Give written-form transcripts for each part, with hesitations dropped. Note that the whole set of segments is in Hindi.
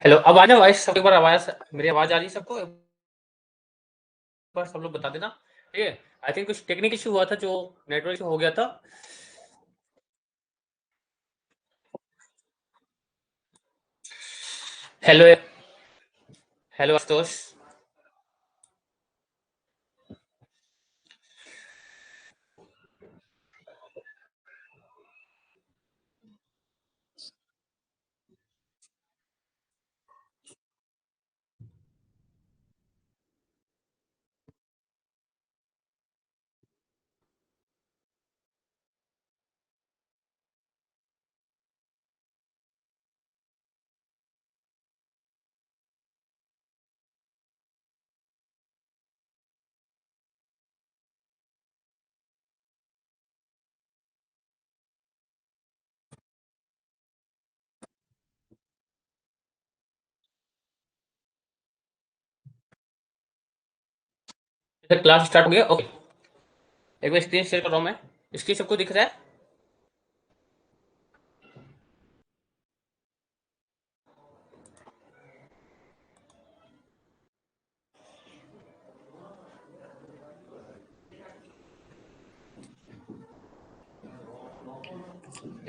हेलो, अब आ रहा है वॉइस? एक बार आवाज, मेरी आवाज आ रही है सबको? एक बार सब लोग बता देना। ठीक है। आई थिंक कुछ टेक्निक इशू हुआ था, जो नेटवर्क इशू हो गया था। Hello. Hello Ashutosh. Class start हो गया। ओके, एक बार स्क्रीन शेयर कर रहा हूँ मैं। स्क्रीन सबको दिख रहा है?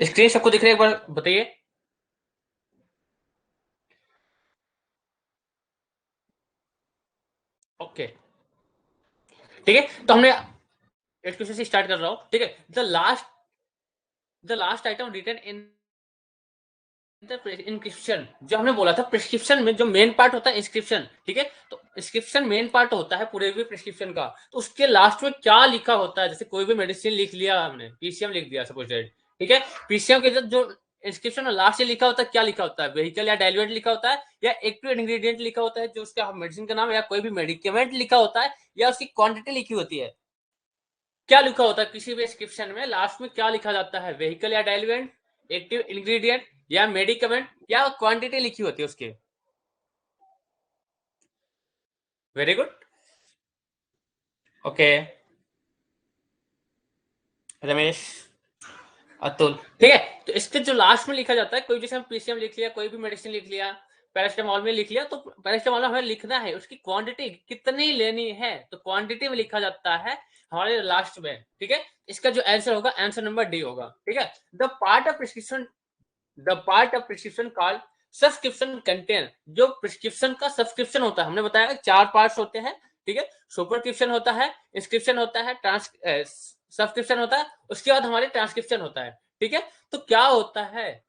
स्क्रीन सबको दिख रहा है? एक बार बताइए। ओके, ठीक है। तो हमने एक क्वेश्चन से स्टार्ट कर रहा हूँ। ठीक है। The last item written in inscription, जो हमने बोला था प्रिस्क्रिप्शन में जो मेन पार्ट होता है इंस्क्रिप्शन। ठीक है। तो इंस्क्रिप्शन मेन पार्ट होता है पूरे भी प्रिस्क्रिप्शन का। तो उसके लास्ट में क्या लिखा होता है? जैसे कोई भी मेडिसिन लिख लिया हमने, पीसीएम लिख दिया सपोज दैट। ठीक है। पीसीएम के जो इंस्क्रिप्शन में लास्ट से लिखा होता है, क्या लिखा होता है? व्हीकल या डाइल्यूएंट लिखा होता है, या एक्टिव इंग्रेडिएंट लिखा होता है जो उसका मेडिसिन का नाम है, या कोई भी मेडिकेमेंट लिखा होता है, या उसकी क्वांटिटी लिखी होती है? क्या लिखा होता है किसी भी डिस्क्रिप्शन में? लास्ट में क्या लिखा जाता है? व्हीकल या डाइल्यूएंट, एक्टिव इंग्रेडिएंट, या मेडिकमेंट, या क्वांटिटी लिखी होती है उसकी? Very good. Okay. Ramesh, Atul, ठीक है। तो इसके जो लास्ट में लिखा जाता है, कोई जैसे हम पीसीएम लिख लिया, कोई भी मेडिसिन लिख लिया, पैरास्टामोल में लिख लिया, तो पैरास्टामोल में हमें लिखना है उसकी क्वांटिटी कितनी लेनी है, तो क्वांटिटी में लिखा जाता है हमारे लास्ट में। ठीक है। इसका जो आंसर होगा, आंसर नंबर डी होगा। ठीक है। The part of prescription called subscription contain, जो प्रिस्क्रिप्शन का सब्सक्रिप्शन होता है, हमने बताया चार पार्ट्स होते हैं। ठीक है। सुपरस्क्रिप्शन होता है, इंस्क्रिप्शन होता है, सब्सक्रिप्शन होता है, उसके बाद हमारे ट्रांसक्रिप्शन होता है। ठीक है। तो क्या होता है?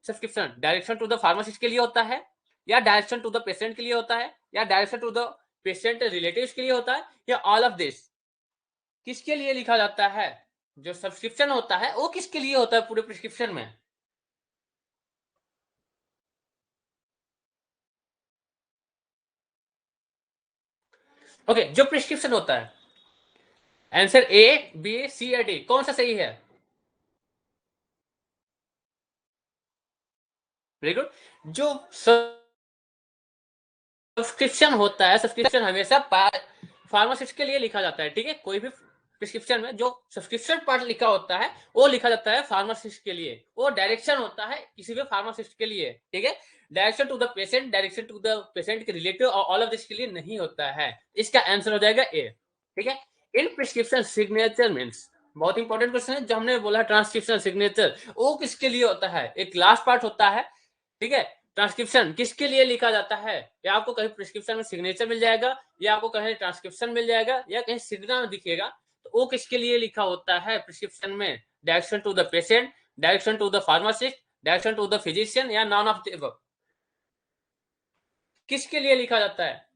Subscription direction to the pharmacist के लिए होता है, या डायरेक्शन टू द पेशेंट के लिए होता है, या direction to the patient relatives के लिए होता है, या ऑल ऑफ दिस? किसके लिए लिखा जाता है? जो सब्सक्रिप्शन होता है वो किसके लिए होता है पूरे प्रिस्क्रिप्शन में? ओके, जो प्रिस्क्रिप्शन होता है, आंसर ए, बी, सी या डी, कौन सा सही है? Very good. जो सब्सक्रिप्शन होता है, सब्सक्रिप्शन हमेशा फार्मासिस्ट के लिए लिखा जाता है। ठीक है। कोई भी प्रिस्क्रिप्शन में जो सब्सक्रिप्शन पार्ट लिखा होता है, वो लिखा जाता है फार्मासिस्ट के लिए। वो डायरेक्शन होता है किसी भी फार्मासिस्ट के लिए। ठीक है। Direction to the patient, direction to the patient के रिलेटिव और ऑल ऑफ दिस के लिए नहीं होता है। इसका आंसर हो जाएगा ए। ठीक है। इन प्रिस्क्रिप्शन सिग्नेचर मीन्स, बहुत इंपॉर्टेंट क्वेश्चन है। जो हमने बोला ट्रांसक्रिप्शन सिग्नेचर, वो किसके लिए होता है? एक लास्ट पार्ट होता है। ठीक है। ट्रांसक्रिप्शन किसके लिए लिखा जाता है? या आपको कहीं प्रिस्क्रिप्शन में सिग्नेचर मिल जाएगा, या आपको कहीं ट्रांसक्रिप्शन मिल जाएगा, या कहीं सिग्नल में दिखेगा। तो वो किसके लिए लिखा होता है प्रिस्क्रिप्शन में? Direction to the patient, direction to the pharmacist, direction to the physician, या नॉन ऑफ द? किसके लिए लिखा जाता है?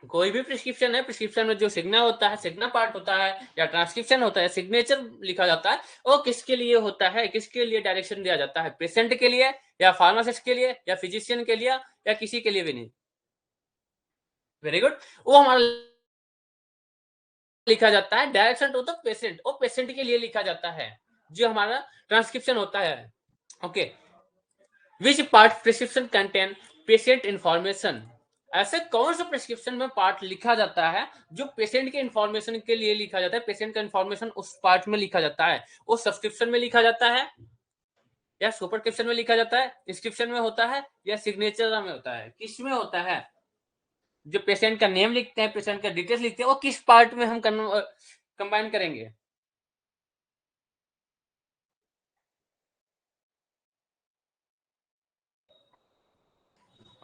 कोई भी प्रिस्क्रिप्शन है, प्रिस्क्रिप्शन में जो सिग्नल होता है, सिग्नल पार्ट होता है, या ट्रांसक्रिप्शन होता है, सिग्नेचर लिखा जाता है, वो किसके लिए होता है? किसके लिए डायरेक्शन दिया जाता है? पेशेंट के लिए, या फार्मासिस्ट के लिए, या फिजिशियन के लिए, या किसी के लिए भी नहीं? Very good. वो हमारा लिखा जाता है डायरेक्शन टू द पेशेंट, वो पेशेंट के लिए लिखा जाता है। जो हमारा ट्रांसक्रिप्शन होता है। Okay, which part prescription contain patient information, ऐसे कौन सा प्रिस्क्रिप्शन में पार्ट लिखा जाता है जो पेशेंट के इंफॉर्मेशन के लिए लिखा जाता है, पेशेंट का इंफॉर्मेशन उस पार्ट में लिखा जाता है, वो सब्सक्रिप्शन में लिखा जाता है या सुपरस्क्रिप्शन में लिखा जाता है, डिस्क्रिप्शन में होता है या सिग्नेचर में होता है, किस में होता है? जो पेशेंट का नेम लिखते हैं, पेशेंट का डिटेल्स लिखते हैं, वो किस पार्ट में हम कंबाइन करेंगे?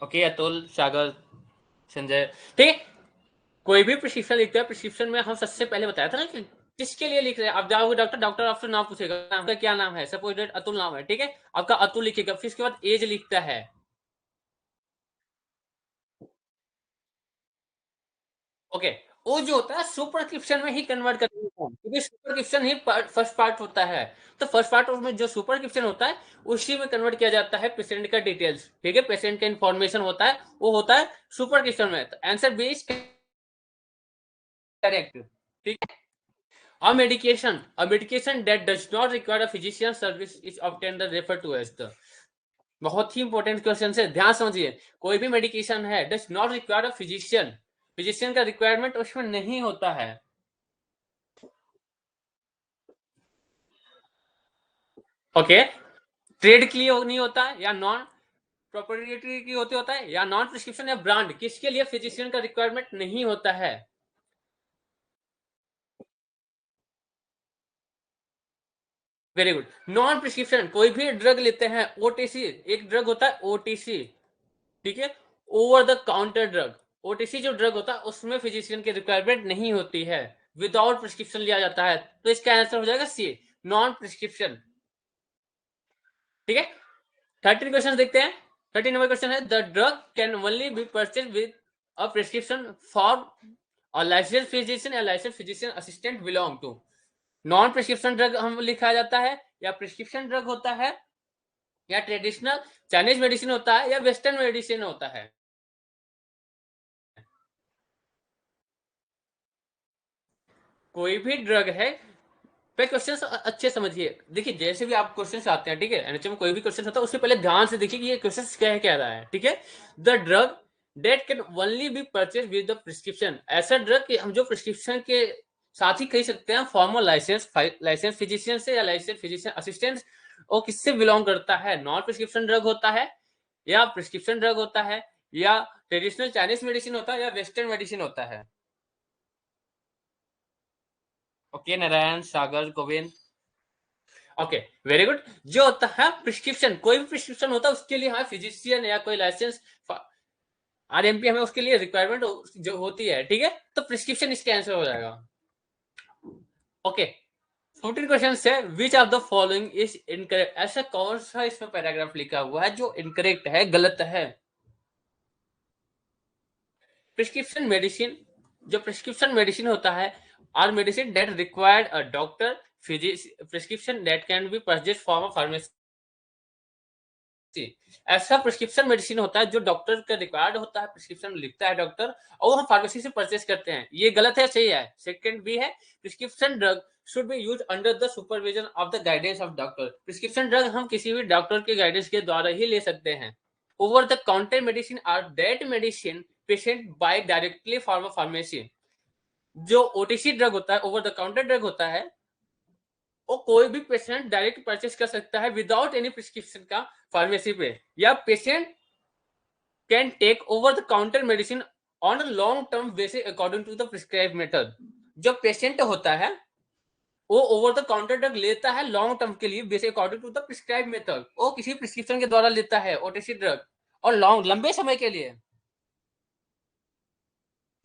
ओके अतुल, सागर, संजय, ठीक है। कोई भी प्रिस्क्रिप्शन लिखते हैं, प्रिस्क्रिप्शन में हम सबसे पहले बताया था ना कि किसके लिए लिख रहे हैं। आप जाओगे डॉक्टर, डॉक्टर आपसे नाम पूछेगा, आपका क्या नाम है, सपोज डेट अतुल नाम है, ठीक है, आपका अतुल लिखेगा, फिर इसके बाद एज लिखता है। ओके, वो जो होता है सुपरस्क्रिप्शन में ही कन्वर्ट कर देता है, क्योंकि सुपरस्क्रिप्शन ही फर्स्ट पार्ट होता है। तो फर्स्ट पार्ट में जो सुपरस्क्रिप्शन होता है उसी में कन्वर्ट किया जाता है पेशेंट का डिटेल्स, ठीक है, पेशेंट का इंफॉर्मेशन होता है, वो होता है सुपरस्क्रिप्शन में। तो आंसर बी इज करेक्ट, ठीक है। A medication that does not require a physician service is often the referred to as the, बहुत ही इंपॉर्टेंट क्वेश्चन है, ध्यान समझिए। कोई भी मेडिकेशन है does not require a physician, physician का रिक्वायरमेंट उसमें नहीं होता है। ओके, ट्रेड के लिए नहीं होता है, या नॉन प्रोप्राइटरी की होता है, या नॉन प्रिस्क्रिप्शन या ब्रांड, किसके लिए फिजिशियन का रिक्वायरमेंट नहीं होता है? Very good. नॉन प्रिस्क्रिप्शन कोई भी ड्रग लेते हैं, ओटीसी एक ड्रग होता है, ओटीसी, ठीक है, over the counter drug. OTC जो ड्रग होता है उसमें फिजिशियन की रिक्वायरमेंट नहीं होती है, विदाउट प्रिस्क्रिप्शन लिया जाता है। तो इसका आंसर हो जाएगा सी, नॉन प्रिस्क्रिप्शन, ठीक है। 13 क्वेश्चन देखते हैं। 13 नंबर क्वेश्चन है, the drug can only be purchase with a prescription for a license physician या license physician assistant belong to. Non prescription drug हम लिखा जाता है, या प्रिस्क्रिप्शन ड्रग होता है, या ट्रेडिशनल चाइनीज मेडिसिन होता है, या वेस्टर्न मेडिसिन होता है। कोई भी ड्रग है, पे क्वेश्चन अच्छे समझिए। देखिए जैसे भी आप क्वेश्चन आते हैं, ठीक है, एनएचएम में कोई भी क्वेश्चन होता है उससे पहले ध्यान से देखिए कि ये क्वेश्चन कह रहा है, ठीक है। The drug date can only be purchase with the prescription, ऐसा ड्रग कि हम जो प्रिस्क्रिप्शन के साथ ही खरीद सकते हैं, फॉर्मल लाइसेंस लाइसेंस फिजिशियन से या लाइसेंस फिजिशियन असिस्टेंट, और किससे बिलोंग करता है? नॉन प्रिस्क्रिप्शन ड्रग होता है, या प्रिस्क्रिप्शन ड्रग होता है, या ट्रेडिशनल चाइनीज मेडिसिन होता है, या वेस्टर्न मेडिसिन होता है। ओके नारायण, सागर, गोविंद, ओके वेरी गुड। जो होता है प्रिस्क्रिप्शन, कोई भी प्रिस्क्रिप्शन होता है उसके लिए हाँ फिजिशियन या कोई लाइसेंस आरएमपी हमें उसके लिए रिक्वायरमेंट जो होती है, ठीक है, तो प्रिस्क्रिप्शन इसका आंसर हो जाएगा। ओके, 14 क्वेश्चन है, which of the following is incorrect, ऐसा कौन सा इसमें पैराग्राफ लिखा हुआ है जो इनकरेक्ट है, गलत है? प्रिस्क्रिप्शन मेडिसिन, जो प्रिस्क्रिप्शन मेडिसिन होता है, are medicine that required a doctor prescription that can be purchase from a pharmacy. ऐसा प्रिस्क्रिप्शन मेडिसिन होता है जो डॉक्टर का रिक्वायर्ड होता है, प्रिस्क्रिप्शन लिखता है डॉक्टर, और हम फार्मेसी से परचेस करते हैं। ये गलत है, सही है? सेकंड बी है, prescription drug should be use under the supervision of the guidance of doctor. Prescription drug हम किसी भी डॉक्टर के गाइडेंस के द्वारा ही ले सकते हैं। Over the counter medicine are that medicine patient buy directly from a pharmacy. जो ओटीसी ड्रग होता है, ओवर द काउंटर ड्रग होता है, वो कोई भी पेशेंट डायरेक्ट परचेस कर सकता है विदाउट एनी प्रिस्क्रिप्शन का फार्मेसी पे, या patient can take over the counter medicine on a long term basis according to the prescribe method. जो पेशेंट होता है वो ओवर द काउंटर ड्रग लेता है लॉन्ग टर्म के लिए basis according to the prescribe method, वो किसी प्रिस्क्रिप्शन के द्वारा लेता है ओटीसी ड्रग, और लंबे समय के लिए।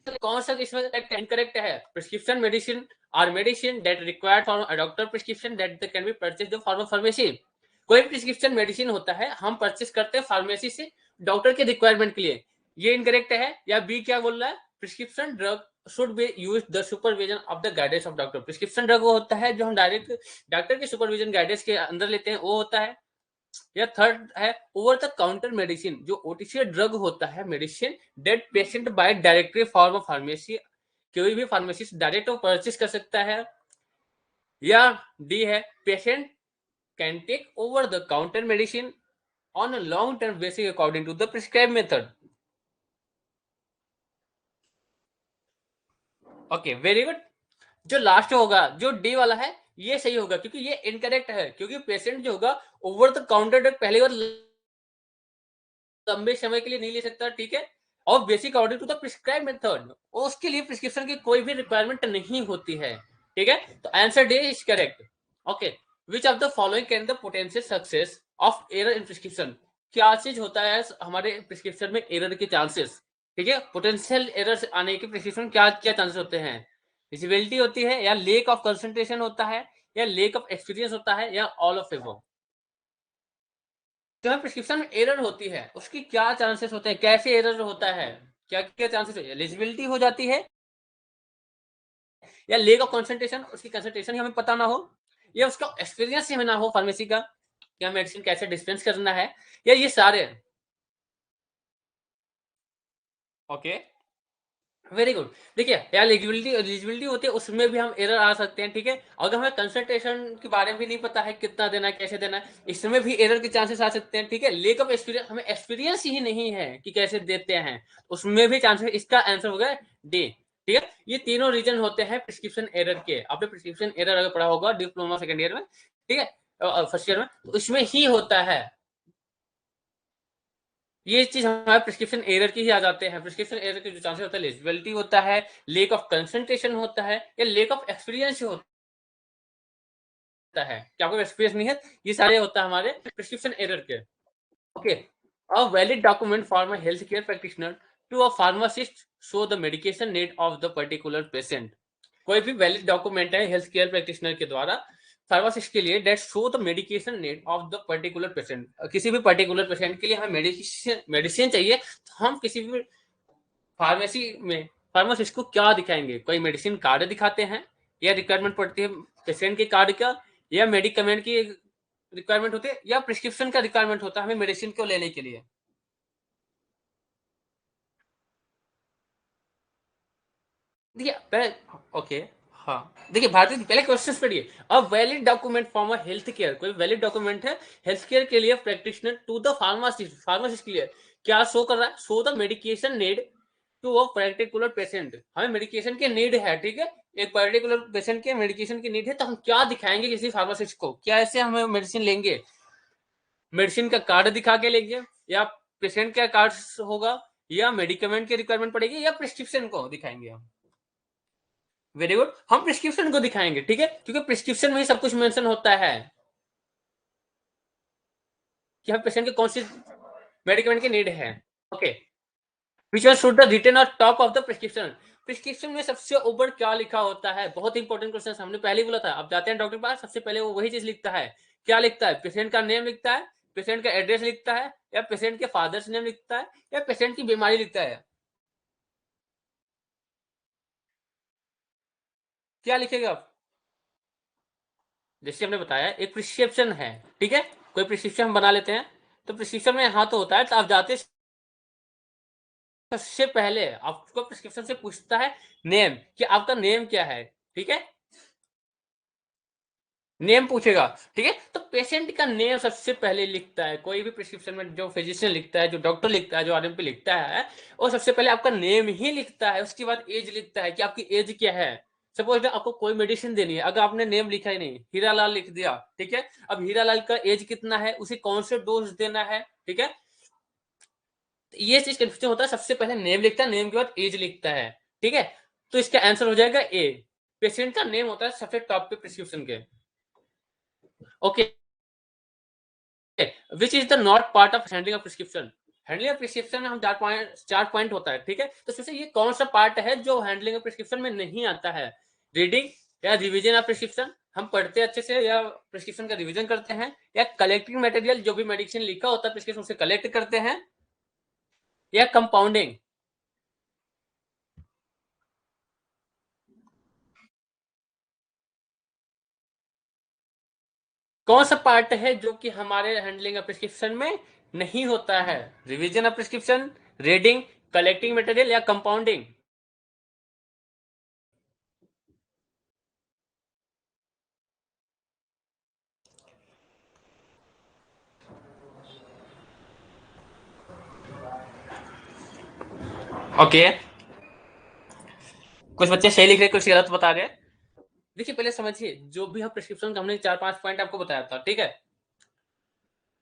तो कौन सा इसमें इनकरेक्ट है? Prescription medicine are medicine that required for a doctor prescription that can be purchased for pharmacy. कोई प्रिस्क्रिप्शन मेडिसिन होता है हम परचेस करते हैं फार्मेसी से डॉक्टर के रिक्वायरमेंट के लिए, ये इनकरेक्ट है। या बी क्या बोल रहा है? Prescription drug should be use the supervision of the guidance of doctor. Prescription drug वो होता है जो हम डायरेक्ट डॉक्टर के सुपरविजन गाइडेंस के अंदर लेते हैं, वो होता है। या थर्ड है, ओवर द काउंटर मेडिसिन, जो ओटीसी ड्रग होता है, medicine that patient buy directly from of pharmacy, कोई भी फार्मेसी डायरेक्ट परचेस कर सकता है, या डी है patient can take over the counter medicine on a long term basis according to the prescribe method. Okay very good. जो लास्ट होगा जो डी वाला है ये सही होगा, क्योंकि ये इनकरेक्ट है, क्योंकि पेशेंट जो होगा ओवर द काउंटर ड्रग पहली बार लंबे समय के लिए नहीं ले सकता, ठीक है, और basic according to the prescribe method, उसके लिए प्रिस्क्रिप्शन की कोई भी रिक्वायरमेंट नहीं होती है, ठीक है। तो answer D is correct. Okay, which of the following can the potential success of error in prescription, क्या चीज होता है हमारे प्रिस्क्रिप्शन में एरर के चांसेस, ठीक है, पोटेंशियल एरर आने के प्रिस्क्रिप्शन क्या क्या चांसेस होते हैं, विजिबिलिटी होती है, या लेक ऑफ कंसंट्रेशन होता है, या लेक ऑफ एक्सपीरियंस होता है, या ऑल ऑफ एबव। जो प्रिस्क्रिप्शन में एरर होती है उसकी क्या चांसेस होते हैं, कैसे एरर होता है, क्या क्या चांसेस, एलिजिबिलिटी हो जाती है, या लेक ऑफ कंसंट्रेशन, उसकी कंसंट्रेशन ही हमें पता ना हो, या उसका एक्सपीरियंस ही हमें ना हो फार्मेसी का, क्या मेडिसिन कैसे डिस्पेंस करना है, या ये सारे। Okay very good. देखिए यार एलिजिबिलिटी एलिजिबिलिटी होती है उसमें भी हम एरर आ सकते हैं, ठीक है, अगर हमें कंसंट्रेशन के बारे में भी नहीं पता है कितना देना है कैसे देना है, इसमें भी एरर के चांसेस आ सकते हैं, ठीक है, लेक ऑफ एक्सपीरियंस, हमें एक्सपीरियंस ही नहीं है कि कैसे देते हैं, उसमें भी चांसेस, इसका आंसर हो गया डी, ठीक है। ये तीनों रीजन होते हैं प्रिस्क्रिप्शन एरर के, आपने प्रिस्क्रिप्शन एरर अगर पढ़ा होगा डिप्लोमा सेकंड ईयर में, ठीक है, फर्स्ट ईयर में, तो इसमें ही होता है, ये चीज हमारे प्रिस्क्रिप्शन एरर की ही आ जाते हैं। प्रिस्क्रिप्शन एरर के जो चांसेस होता है, एलिजिबिलिटी होता है, लेक ऑफ कंसंट्रेशन होता है, या लेक ऑफ एक्सपीरियंस होता है, क्या आपको एक्सपीरियंस नहीं है, ये सारे होता है हमारे प्रिस्क्रिप्शन एरर के। Okay, a valid document for a health care practitioner to a pharmacist show the medication need of the particular patient, कोई भी वैलिड डॉक्यूमेंट है हेल्थ केयर प्रैक्टिशनर के द्वारा फार्मासिस्ट के लिए that show the medication need of the particular patient, किसी भी पर्टिकुलर पेशेंट के लिए हमें मेडिकेशन मेडिसिन चाहिए, तो हम किसी भी फार्मेसी में फार्मासिस्ट को क्या दिखाएंगे, कोई मेडिसिन कार्ड दिखाते हैं, या रिक्वायरमेंट पड़ती है पेशेंट के कार्ड का, या मेडिकमेंट की रिक्वायरमेंट होती है, या प्रिस्क्रिप्शन का रिक्वायरमेंट होता है हमें मेडिसिन को लेने के लिए। देखिए ओके, हाँ देखिए भारतीय पहले क्वेश्चन पढ़िए, अब valid document from a health care, कोई वैलिड डॉक्यूमेंट है हेल्थ केयर के लिए practitioner to the pharmacist, pharmacist के लिए क्या शो कर रहा है, show the medication need to a particular patient, हमें मेडिकेशन की नीड है, ठीक है, एक पर्टिकुलर पेशेंट के मेडिकेशन की नीड है, तो हम क्या दिखाएंगे किसी फार्मासिस्ट को, क्या ऐसे हमें मेडिसिन लेंगे, मेडिसिन का कार्ड दिखा के लेंगे, या पेशेंट का कार्ड होगा, या मेडिकमेंट की रिक्वायरमेंट पड़ेगी, या प्रिस्क्रिप्शन को दिखाएंगे हम। वेरी गुड, हम प्रिस्क्रिप्शन को दिखाएंगे, ठीक है, क्योंकि प्रिस्क्रिप्शन में ही सब कुछ मेंशन होता है कि हम पेशेंट के कौन सी मेडिकमेंट की नीड है। Okay, which one should the written on top of the prescription, prescription में सबसे ऊपर क्या लिखा होता है, बहुत इंपॉर्टेंट क्वेश्चन, हमने पहले ही बोला था, अब जाते हैं डॉक्टर के पास सबसे पहले वो वही चीज लिखता है, क्या लिखता है, पेशेंट का नेम लिखता है, पेशेंट का एड्रेस लिखता है, या पेशेंट के फादर्स नेम लिखता है, या पेशेंट की बीमारी लिखता है, क्या लिखेगा आप, जैसे हमने बताया एक प्रिस्क्रिप्शन है, ठीक है, कोई प्रिस्क्रिप्शन हम बना लेते हैं, तो प्रिस्क्रिप्शन में हाँ तो होता है, तो आप जाते सबसे पहले आपको प्रिस्क्रिप्शन से पूछता है नेम, कि आपका नेम क्या है, ठीक है, नेम पूछेगा, ठीक है, तो पेशेंट का नेम सबसे पहले लिखता है, कोई भी प्रिस्क्रिप्शन में जो फिजिशियन लिखता है, जो डॉक्टर लिखता है, जो आरएमपी लिखता है, वो सबसे पहले आपका नेम ही लिखता है, उसके बाद एज लिखता है कि आपकी एज क्या है। सपोज आपको कोई मेडिसिन देनी है, अगर आपने नेम लिखा ही नहीं, हीरालाल लिख दिया, ठीक है, अब हीरालाल का एज कितना है, उसे कौन से डोज देना है, ठीक है, ये चीज कंफ्यूजन होता है, सबसे पहले नेम लिखता है, नेम के बाद एज लिखता है, ठीक है, तो इसका आंसर हो जाएगा ए, पेशेंट का नेम होता है सबसे टॉप पे प्रिस्क्रिप्शन के। Okay, which is the not part of handling of prescription, handling of prescription में हम चार पॉइंट होता है, ठीक है, तो इसमें से ये कौन सा पार्ट है जो हैंडलिंग ऑफ प्रिस्क्रिप्शन में नहीं आता है, रीडिंग या रिवीजन ऑफ प्रिस्क्रिप्शन, हम पढ़ते हैं अच्छे से या प्रिस्क्रिप्शन का रिवीजन करते हैं, या कलेक्टिंग मटेरियल, जो भी मेडिसिन लिखा होता है प्रिस्क्रिप्शन से कलेक्ट करते हैं, या कंपाउंडिंग, कौन सा पार्ट है जो कि हमारे हैंडलिंग ऑफ प्रिस्क्रिप्शन में नहीं होता है, revision of prescription, reading, collecting material, या कंपाउंडिंग। ओके, कुछ बच्चे सही लिख रहे, कुछ गलत बता रहे। देखिए पहले समझिए, जो भी हम प्रिस्क्रिप्शन का हमने 4-5 पॉइंट आपको बताया था, ठीक है।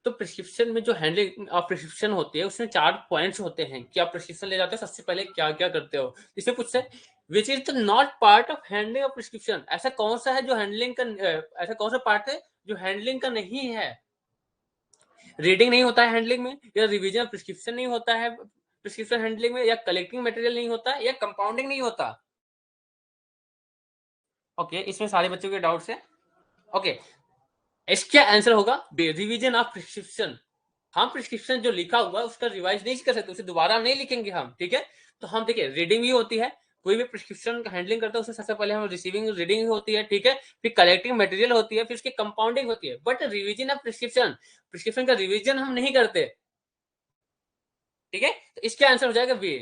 तो प्रिस्क्रिप्शन में जो हैंडलिंग ऑफ प्रिस्क्रिप्शन होती है उसमें 4 पॉइंट्स होते हैं कि आप प्रिस्क्रिप्शन ले जाते हो, सबसे पहले क्या क्या करते हो। इसमें पूछते हैं which is the not part of handling of prescription, ऐसा कौन सा है जो हैंडलिंग का, ऐसा कौन सा पार्ट है जो हैंडलिंग का नहीं है। रीडिंग नहीं होता है हैंडलिंग में, या रिवीजन प्रिस्क्रिप्शन नहीं होता है प्रिस्क्रिप्शन हैंडलिंग में, या कलेक्टिंग मटेरियल नहीं होता, या कंपाउंडिंग नहीं होता। ओके, इसमें सारे बच्चों के डाउट्स है। ओके, इसका आंसर होगा रिवीजन ऑफ प्रिस्क्रिप्शन। हम प्रिस्क्रिप्शन जो लिखा हुआ है उसका रिवाइज नहीं कर सकते, उसे दोबारा नहीं लिखेंगे हम, ठीक है। तो हम देखिए रीडिंग भी होती है, कोई भी प्रिस्क्रिप्शन का हैंडलिंग करता है उससे सबसे पहले हम रिसीविंग रीडिंग होती है, ठीक है। फिर कलेक्टिंग मटेरियल होती है, फिर उसकी कंपाउंडिंग होती है। But revision of prescription, prescription का रिवीजन हम नहीं करते, ठीक है। तो इसका आंसर हो जाएगा बी।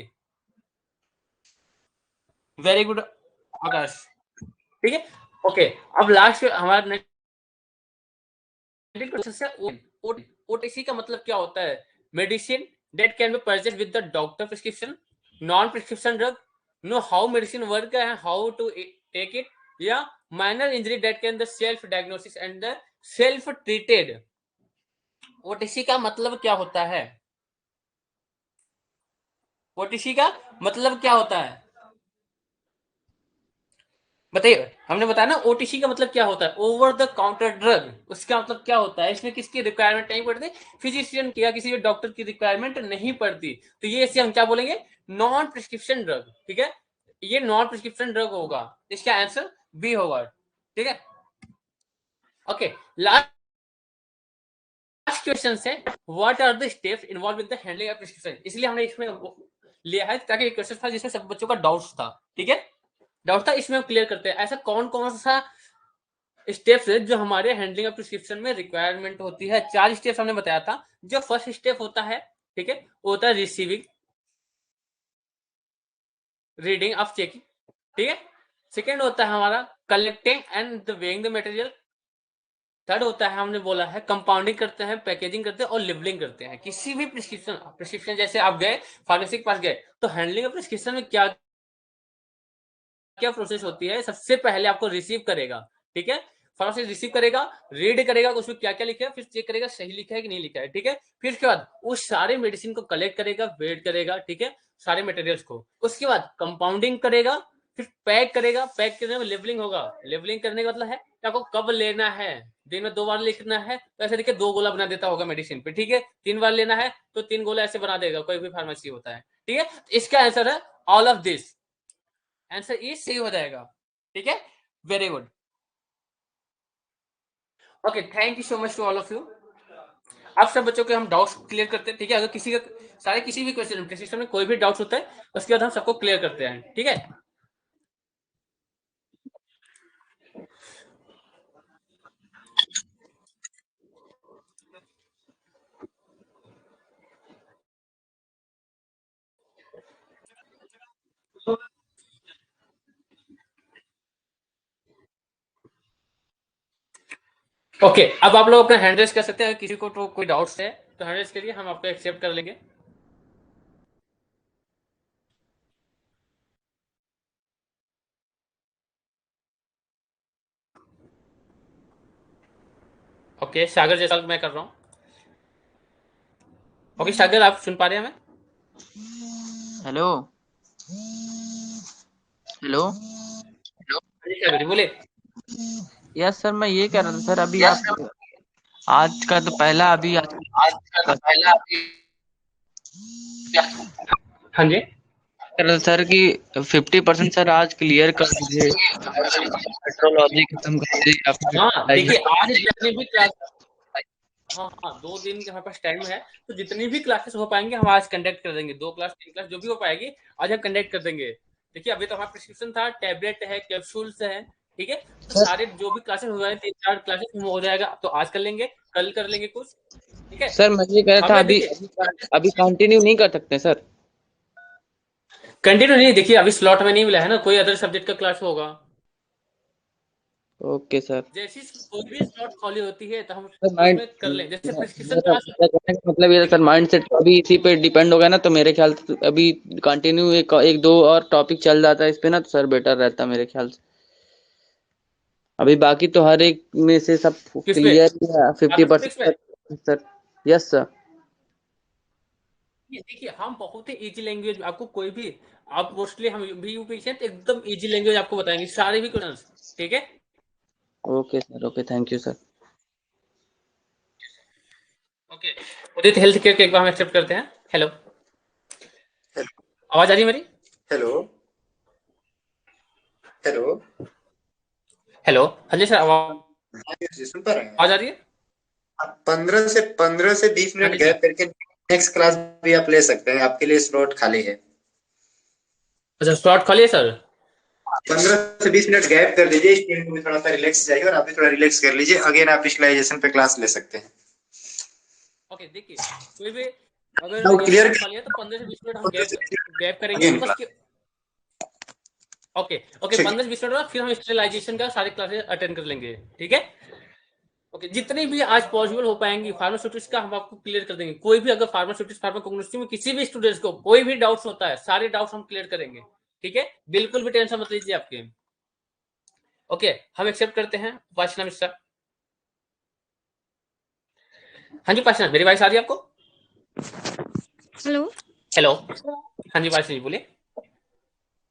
वेरी गुड आकाश, ठीक है। ओके, अब लास्ट हमारा ओटीसी का मतलब क्या होता है। Medicine that can be purchase with the doctor prescription, non prescription drug, know how medicine work and how to take it, या minor injury that can the self diagnosis and the self treated. OTC का मतलब क्या होता है, ओटीसी का मतलब क्या होता है बताइए। हमने बताया ना ओटीसी का मतलब क्या होता है, ओवर द काउंटर ड्रग। उसका मतलब क्या होता है, इसमें किसकी रिक्वायरमेंट नहीं पड़ती, फिजिशियन की या किसी भी डॉक्टर की रिक्वायरमेंट नहीं पड़ती। तो ये इसे हम क्या बोलेंगे, नॉन प्रिस्क्रिप्शन ड्रग, ठीक है। ये नॉन प्रिस्क्रिप्शन ड्रग होगा, इसका आंसर बी होगा, ठीक है। ओके, लास्ट क्वेश्चन है what are the steps involve in the handling of prescription. इसलिए हमने इसमें लिया है ताकि क्वेश्चन था जिसमें सब बच्चों का डाउट था, ठीक है। डाउट था, इसमें हम क्लियर करते हैं ऐसा कौन कौन सा स्टेप्स है जो हमारे हैंडलिंग ऑफ प्रिस्क्रिप्शन में रिक्वायरमेंट होती है। 4 स्टेप्स हमने बताया था। जो फर्स्ट स्टेप होता है, ठीक है, वो होता है रिसीविंग, रीडिंग ऑफ चेकिंग, ठीक है। सेकेंड होता है हमारा collecting and weighing the material. Third होता है हमने बोला है कंपाउंडिंग करते हैं, पैकेजिंग करते हैं और लेबलिंग करते हैं। किसी भी प्रिस्क्रिप्शन प्रिस्क्रिप्शन जैसे आप गए फार्मेसी के पास गए, तो हैंडलिंग ऑफ प्रिस्क्रिप्शन में क्या क्या प्रोसेस होती है। सबसे पहले आपको रिसीव करेगा, ठीक है। फर्स्ट से रिसीव करेगा, रीड करेगा उसमें क्या क्या लिखा है, फिर चेक करेगा सही लिखा है कि नहीं लिखा है, ठीक है। फिर उसके बाद उस सारे मेडिसिन को कलेक्ट करेगा, वेट करेगा, ठीक है, सारे मटेरियल्स को। उसके बाद कंपाउंडिंग करेगा, फिर पैक करेगा, पैक करने में लेबलिंग होगा। लेबलिंग करने का मतलब है कि आपको कब लेना है, दिन में 2 बार लिखना है तो ऐसे देखिए 2 गोला बना देता होगा मेडिसिन पे, ठीक है। 3 बार लेना है तो 3 गोला ऐसे बना देगा, कोई भी फार्मेसी होता है, ठीक है। इसका आंसर है all of this, answer E सही हो जाएगा, ठीक है। Very good, okay, thank you so much to all of you. आप सब बच्चों के हम डाउट्स क्लियर करते हैं, ठीक है। अगर किसी का सारे किसी भी क्वेश्चन में कोई भी डाउट्स होता है उसके बाद हम सबको क्लियर करते हैं, ठीक है। ओके, अब आप लोग अपना हैंड रेस कर सकते हैं। किसी को तो कोई डाउट्स है तो हैंड रेस करिए, हम आपको एक्सेप्ट कर लेंगे। ओके, सागर जैसा मैं कर रहा हूँ। ओके सागर, आप सुन पा रहे हैं हमें? हेलो हेलो सागर बोले। यस सर, मैं ये कह रहा था सर, अभी आप आज का तो पहला अभी आज हाँ जी, कह रहा था सर कि 50% सर आज क्लियर कर दीजिए, मेट्रोलॉजी खत्म कर दीजिए या फिर हाँ देखिए आज जितने भी क्लास, हाँ हाँ 2 दिन के हमारे पास टाइम है, तो जितनी भी क्लासेस हो पाएंगे हम आज कंडक्ट कर देंगे। 2 क्लास 3 क्लास जो भी हो पाएगी आज हम कंडक्ट कर देंगे। देखिए अभी तो हमारा प्रिस्क्रिप्शन था, टैबलेट है, कैप्सूल्स है, ठीक है। तो सारे जो भी क्लासेस हो जाए 3-4 क्लासेस हो जाएगा, तो आज कर लेंगे, कल कर लेंगे कुछ, ठीक है। सर मैं ये कह रहा था हमें अभी देखिए अभी कंटिन्यू नहीं कर सकते सर? कंटिन्यू नहीं, देखिए अभी स्लॉट में नहीं मिला है ना, कोई अदर सब्जेक्ट का क्लास होगा। Okay sir. जैसी कोई भी स्लॉट खाली होती है तो हम सर माइंड उसमें कर लें, जैसे प्रिस्क्रिप्शन मेरा क्लास। मेरा कहने का मतलब ये है सर, माइंड सेट अभी इसी पे डिपेंड हो गया ना, तो मेरे ख्याल से अभी कंटिन्यू एक दो और टॉपिक चल जाता है इस पे ना, तो सर बेटर रहता मेरे ख्याल से। अभी बाकी तो हर एक में से सब किस पे? क्लियर है, 50% मैथमेटिक्स पे? तक सर। Yes sir. ये देखिए, हम बहुत ही इजी लैंग्वेज, आपको कोई भी, आप मोस्टली हम भी पेशेंट एकदम इजी लैंग्वेज आपको बताएंगे सारे भी क्वेश्चंस, ठीक है? Okay sir, okay, thank you sir. Okay, Udit health care के एक बार हम एक्सेप्ट करते हैं। हेलो, आवाज आ रही है मेरी? Hello hello. हेलो, हाँ जी सर, हाँ जी, सुन पा रहे हैं आवाज आप? आ रही है? आप 15 से 20 हाँ मिनट जी गैप सर। करके नेक्स्ट क्लास भी आप ले सकते हैं, आपके लिए स्लॉट खाली है। अच्छा, स्लॉट खाली है सर? 15 से 20 मिनट गैप कर दीजिए, इस टीम को भी थोड़ा सा रिलैक्स चाहिए और आप भी थोड़ा रिलैक्स कर लीजिए, अगेन आप विजुअलाइजेशन पे क्लास ले सकते हैं। ओके, देखिए, कोई भी अगर डाउट ये क्लियर? स्लॉट खाली है तो 15 से 20 मिनट हम गैप गैप करेंगे अगेन बस क्लास। कि, ओके ओके, ठीक 15 से 20 मिनट बाद फिर हम स्टेलाइजेशन का सारी क्लासेस अटेंड कर लेंगे, ठीक है? ओके, जितनी भी आज पॉसिबल हो पाएंगी फार्मास्यूटिक्स का हम आपको क्लियर कर देंगे। कोई भी अगर फार्मास्यूटिक्स फार्माकोग्नोसी में किसी भी स्टूडेंट्स को कोई भी डाउट्स होता है, सारे डाउट्स हम क्लियर करेंगे, ठीक है? बिल्कुल भी टेंशन मत लीजिए आपके। ओके, हम एक्सेप्ट करते हैं उपासना मिश्रा। हाँ जी उपासना, मेरी वॉइस आ रही है आपको? हेलो हेलो, हाँ जी उपासना जी बोलिए।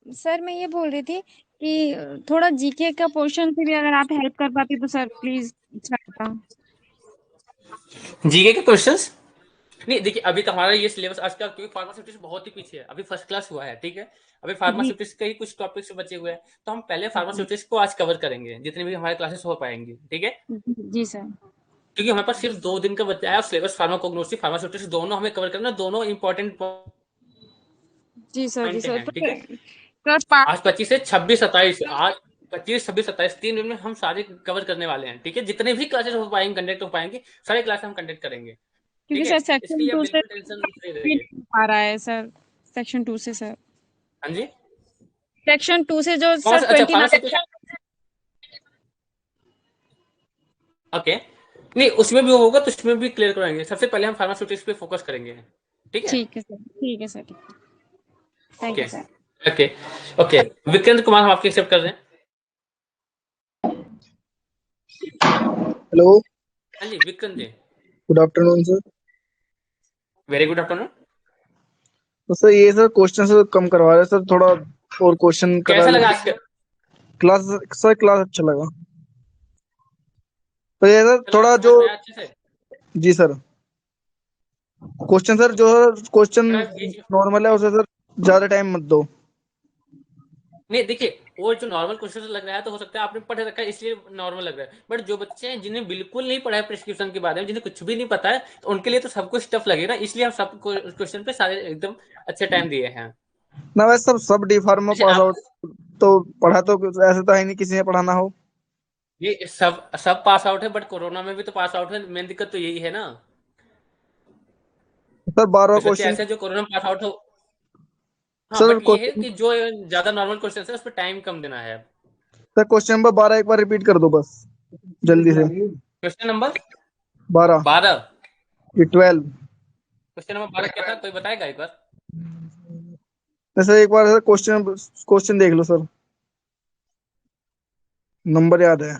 सर, मैं ये बोल रही थी कि थोड़ा जीके का पोर्शन से भी अगर आप हेल्प कर पाते तो सर प्लीज अच्छा रहता। जीके के क्वेश्चंस? नहीं देखिए, अभी तो हमारा ये सिलेबस आज का, क्योंकि फार्मास्यूटिक्स बहुत ही पीछे है, अभी फर्स्ट क्लास हुआ है, ठीक है? अभी जी फार्मास्यूटिक्स के ही कुछ टॉपिक्स बचे हुए हैं, तो हम पहले फार्मास्यूटिक्स को आज कवर करेंगे जितनी भी हमारे क्लासेस हो पाएंगी, ठीक है? जी सर। क्योंकि हमारे पास सिर्फ 2 दिन का बचा है और सिलेबस फार्माकोग्नोसी फार्मास्यूटिक्स दोनों हमें कवर करना, दोनों इंपॉर्टेंट जी सर। जी पॉइंट सर हैं, तो ठीक है? सर पार्ट आज 25 से 26 27, आज 25 26 27 3 दिन में हम सारे कवर करने वाले हैं, ठीक है? जितने भी क्लासेस हो पाएंगे, कंडक्ट हो पाएंगे, सारे क्लास हम कंडक्ट करेंगे, क्योंकि ठीक है? सर इसके सेक्शन लिए आप 2 से बिल्कुल टेंशन फ्री भी रहिए। नहीं हो पा रहा है सर। सेक्शन 2 से सर, हाँ जी, सेक्शन 2 से जो कौन सर सा? अच्छा, 29। फार्मास्यूटिक्स। ओके, नहीं उसमें भी होगा तो उसमें भी क्लियर कराएंगे। सबसे पहले हम फार्मास्यूटिक्स पे फोकस करेंगे, ठीक है? ठीक है सर, ठीक है सर, ठीक है। Thank okay you sir. Okay okay, Vikrant Kumar हम आपके एक्सेप्ट कर रहे हैं। हेलो, हाँ जी Vikrant ji, good afternoon sir. Very good afternoon. तो सर ये सर क्वेश्चन सर कम करवा रहे हैं सर, थोड़ा और क्वेश्चन करा कैसा लगा लेते। आज का? क्लास सर क्लास अच्छा लगा। तो ये सर चलो, थोड़ा समझ जो, में आया अच्छे से? जी सर, क्वेश्चन सर जो क्वेश्चन अगर बीच, नॉर्मल है उसे सर ज्यादा टाइम मत दो। नहीं देखिए, वो जो नॉर्मल क्वेश्चन लग रहा है तो हो सकता है आपने पढ़ रखा है इसलिए नॉर्मल लग रहा है, बट जो बच्चे हैं जिन्हें बिल्कुल नहीं पढ़ा है प्रिस्क्रिप्शन के बारे में, जिन्हें कुछ भी नहीं पता है, तो उनके लिए तो सब कुछ टफ लगेगा, इसलिए हम सब क्वेश्चन पे सारे एकदम अच्छे टाइम दिए हैं। ना वैसे सब डी फार्मा जैसे पास आप, आउट, तो पढ़ा तो ऐसे तो है नहीं किसी ने पढ़ाना हो। ये सब सब पास आउट है, बट कोरोना में भी तो पास आउट है, मेन दिक्कत तो यही है ना। सर 12वां कुछ बच्चे क्वेश्चन, ऐसे हैं जो कोरोना में पास आउट हो। हाँ, सर बट ये है क्वेश्चन, कि जो ज्यादा नॉर्मल क्वेश्चन है उस पर टाइम कम देना है। सर क्वेश्चन नंबर 12 एक बार रिपीट कर दो बस जल्दी से। क्वेश्चन नंबर 12, 12, ये 12। क्वेश्चन नंबर 12 क्या था, कोई बताएगा एक बार? सर एक बार सर क्वेश्चन क्वेश्चन देख लो सर, नंबर याद है।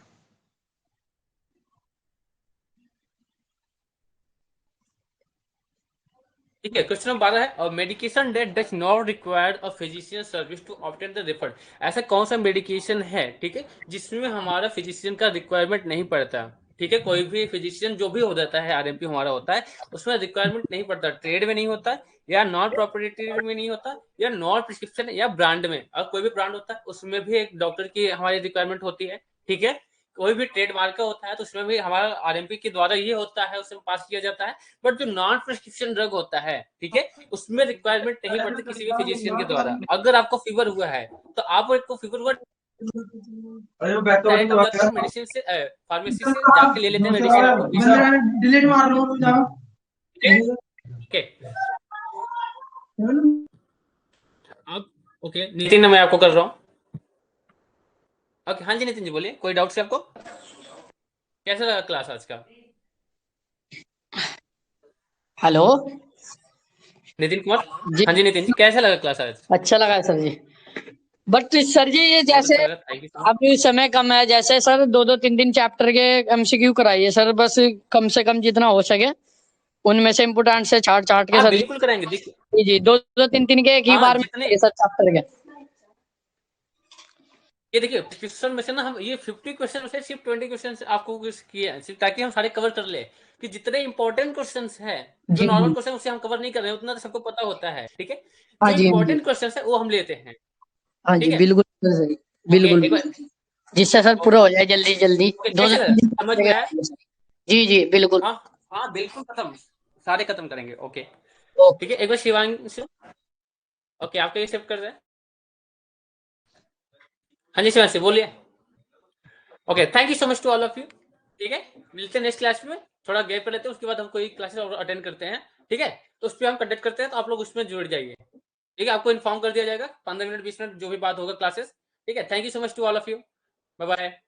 ठीक है, क्वेश्चन नंबर 12 है, और medication that does not require a physician service to obtain the refund. ऐसा कौन सा मेडिकेशन है, ठीक है, जिसमें हमारा फिजिशियन का रिक्वायरमेंट नहीं पड़ता, ठीक है? कोई भी फिजिशियन जो भी हो जाता है, आरएमपी हमारा होता है, उसमें रिक्वायरमेंट नहीं पड़ता, ट्रेड में नहीं होता, या नॉन प्रोप्राइटरी में नहीं होता, या नॉन प्रिस्क्रिप्शन या ब्रांड में, और कोई भी ब्रांड होता है उसमें भी एक डॉक्टर की हमारी रिक्वायरमेंट होती है, ठीक है? कोई भी ट्रेड मार्क का होता है तो उसमें भी हमारा आरएमपी के द्वारा ये होता है, उसमें पास किया जाता है। बट जो नॉन प्रिस्क्रिप्शन ड्रग होता है, ठीक है, उसमें रिक्वायरमेंट नहीं पड़ती किसी भी फिजिशियन के द्वारा। अगर आपको फीवर हुआ है तो आप को फीवर हुआ, डायरेक्ट आप जाते हो मेडिसिन से, फार्मेसी से जाके ले लेते हैं मेडिसिन, आपको किसी, डिलीट मार लो जाओ। ठीक है? ओके, आप, ओके, नितिन मैं आपको कर रहा हूँ। ओके, हाँ जी नितिन जी बोलिए, कोई डाउट है आपको? कैसा लगा क्लास आज का? हेलो नितिन कुमार, जी, हाँ जी नितिन जी, कैसा लगा क्लास आज? अच्छा लगा सर जी। बट सर जी ये बहुत जैसे अच्छा लगा, थैंक यू सो मच। अभी समय कम है, जैसे सर 2-2 3-3 चैप्टर के एमसीक्यू कराइए सर, बस कम से कम जितना हो सके उनमें से इम्पोर्टेंट से छाट छाट के हाँ सर बिल्कुल कराएंगे, देखिए जी जी 2-2 3-3 के एक ही हाँ बार में जितने, कराइए सर चैप्टर के। ये देखिए क्वेश्चन में से ना हम ये 50 क्वेश्चन में से सिर्फ 20 क्वेश्चन आपको किए हैं, सिर्फ ताकि हम सारे कवर कर ले, कि जितने इंपॉर्टेंट क्वेश्चंस है, जो जी नॉर्मल जी क्वेश्चन उसे हम कवर नहीं कर रहे हैं, उतना तो सबको पता होता है, ठीक है। हाँ जो जी हाँ जी इंपॉर्टेंट क्वेश्चंस है वो हम लेते हैं, हाँ ठीक जी है। बिल्कुल सर सही, ओके बिल्कुल एक बार, जिससे सर पूरा हो जाए जल्दी जल्दी ओके दो कैसे दो लगा, तीन समझ चैप्टर में के आया? कराइए सर। जी जी बिल्कुल। हाँ हाँ बिल्कुल खत्म, सारे खत्म करेंगे, ओके ओके ठीक है। एक बार शिवांशु, ओके आपका ये सेव कर दें। हाँ जी शिवांशु बोलिए। Okay thank you so much to all of you, ठीक है। मिलते हैं नेक्स्ट क्लास में, थोड़ा गैप कर लेते हैं, उसके बाद हम कोई क्लासेस और अटेंड करते हैं, ठीक है। तो उस पर हम कंडक्ट करते हैं, तो आप लोग उसमें जुड़ जाइए, ठीक है। आपको इन्फॉर्म कर दिया जाएगा 15 मिनट 20 मिनट जो भी बात होगा क्लासेस, ठीक है। Thank you so much to all of you, bye bye.